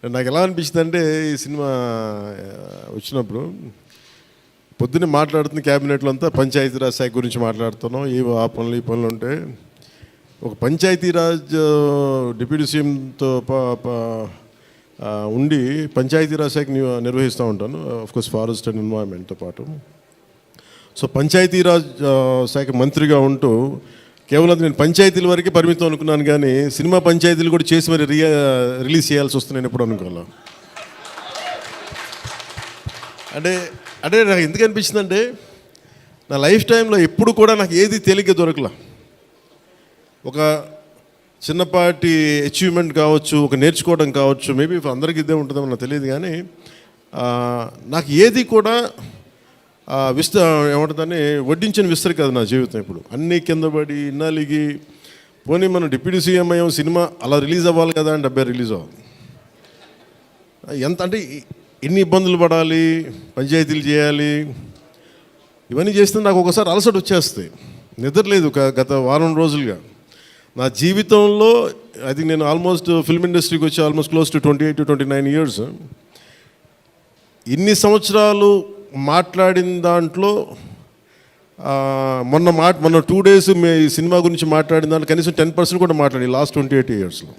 నాకు ఎలా అనిపించింది అంటే ఈ సినిమా వచ్చినప్పుడు పొద్దున్నే మాట్లాడుతున్న క్యాబినెట్లో అంతా పంచాయతీరాజ్ శాఖ గురించి మాట్లాడుతున్నాం. ఆ పనులు ఈ పనులు ఉంటే ఒక పంచాయతీరాజ్ డిప్యూటీ సీఎంతో ఉండి పంచాయతీరాజ్ శాఖ నిర్వహిస్తూ ఉంటాను, ఆఫ్కోర్స్ ఫారెస్ట్ అండ్ ఎన్వైరన్మెంట్తో పాటు. సో పంచాయతీరాజ్ శాఖ మంత్రిగా ఉంటూ కేవలం నేను పంచాయతీల వరకే పరిమితం అనుకున్నాను, కానీ సినిమా పంచాయతీలు కూడా చేసి మరి రిలీజ్ చేయాల్సి వస్తుంది నేను ఎప్పుడు అనుకోలే. అంటే నాకు ఎందుకు అనిపించిందంటే నా లైఫ్ టైంలో ఎప్పుడు కూడా నాకు ఏది తేలిగ్గా దొరకలా. ఒక చిన్నపాటి అచీవ్మెంట్ కావచ్చు, ఒక నేర్చుకోవడం కావచ్చు, మేబీ అందరికీ ఇదే ఉంటుందో నాకు తెలియదు, కానీ నాకు ఏది కూడా ఏమంటుందని వడ్డించిన విస్తరి కాదు నా జీవితం. ఇప్పుడు అన్నీ కింద పడి ఇన్నాళ్ళకి పోనీ మనం డిప్యూటీ సీఎం అయ్యాం, సినిమా అలా రిలీజ్ అవ్వాలి కదా అని 70 రిలీజ్ అవ్వాలి. ఎంత అంటే ఎన్ని ఇబ్బందులు పడాలి, పంచాయతీలు చేయాలి, ఇవన్నీ చేస్తే నాకు ఒకసారి అలసట వచ్చేస్తాయి. నిద్రలేదు గత వారం రోజులుగా. నా జీవితంలో అది నేను ఆల్మోస్ట్ ఫిల్మ్ ఇండస్ట్రీకి వచ్చి almost close to 28 to 29 years. ఇన్ని సంవత్సరాలు మాట్లాడిన దాంట్లో మొన్న 2 days ఈ సినిమా గురించి మాట్లాడిన దాంట్లో కనీసం 10% కూడా మాట్లాడి లాస్ట్ 28 ఇయర్స్లో.